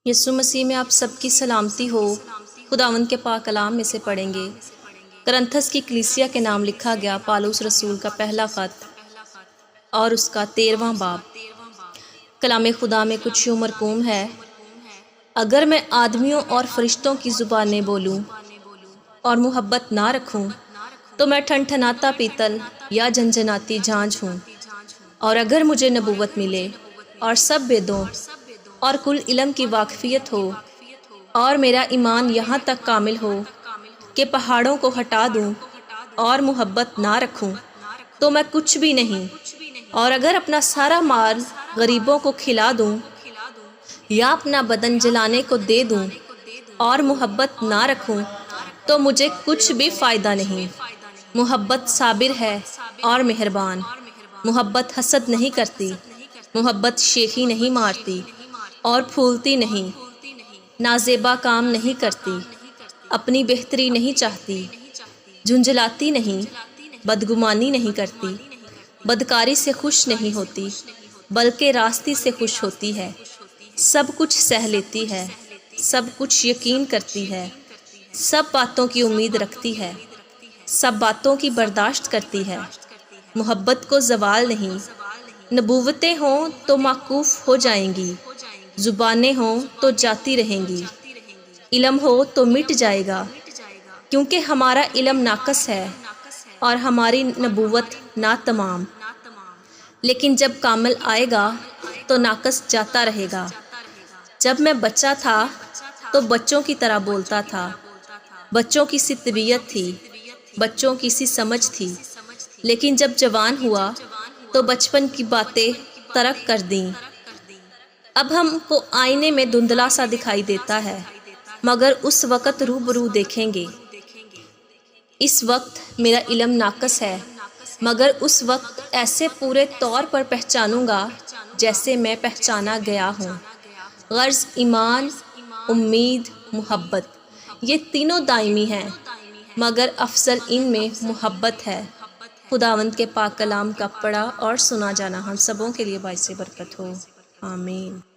یسوع مسیح میں آپ سب کی سلامتی ہو۔ خداوند کے پاک کلام میں سے پڑھیں گے۔ کرنتھس کی کلیسیا کے نام لکھا گیا پالوس رسول کا پہلا خط اور اس کا 13واں باب۔ کلام خدا میں کچھ یوں مرقوم ہے: اگر میں آدمیوں اور فرشتوں کی زبانیں بولوں اور محبت نہ رکھوں تو میں ٹھنٹھناتا پیتل یا جھنجھناتی جھانجھ ہوں۔ اور اگر مجھے نبوت ملے اور سب ویدوں اور کل علم کی واقفیت ہو اور میرا ایمان یہاں تک کامل ہو کہ پہاڑوں کو ہٹا دوں اور محبت نہ رکھوں تو میں کچھ بھی نہیں۔ اور اگر اپنا سارا مال غریبوں کو کھلا دوں یا اپنا بدن جلانے کو دے دوں اور محبت نہ رکھوں تو مجھے کچھ بھی فائدہ نہیں۔ محبت صابر ہے اور مہربان، محبت حسد نہیں کرتی، محبت شیخی نہیں مارتی اور پھولتی نہیں، نازیبا کام نہیں کرتی، اپنی بہتری نہیں چاہتی، جھنجھلاتی نہیں، بدگمانی نہیں کرتی، بدکاری سے خوش نہیں ہوتی بلکہ راستی سے خوش ہوتی ہے، سب کچھ سہ لیتی ہے، سب کچھ یقین کرتی ہے، سب باتوں کی امید رکھتی ہے، سب باتوں کی برداشت کرتی ہے، محبت کو زوال نہیں۔ نبوتیں ہوں تو موقوف ہو جائیں گی، زبانیں ہوں تو جاتی رہیں گی، علم ہو تو مٹ جائے گا، کیونکہ ہمارا علم ناقص ہے اور ہماری نبوت ناتمام۔ لیکن جب کامل آئے گا تو ناقص جاتا رہے گا۔ جب میں بچہ تھا تو بچوں کی طرح بولتا تھا، بچوں کی سی طبیعت تھی، بچوں کی سی سمجھ تھی، لیکن جب جوان ہوا تو بچپن کی باتیں ترک کر دیں۔ اب ہم کو آئینے میں دھندلا سا دکھائی دیتا ہے، مگر اس وقت روبرو دیکھیں گے۔ اس وقت میرا علم ناقص ہے، مگر اس وقت ایسے پورے طور پر پہچانوں گا جیسے میں پہچانا گیا ہوں۔ غرض ایمان، امید، محبت، یہ تینوں دائمی ہیں، مگر افضل ان میں محبت ہے۔ خداوند کے پاک کلام کا پڑھا اور سنا جانا ہم سبوں کے لیے باعث برکت ہو۔ آمین۔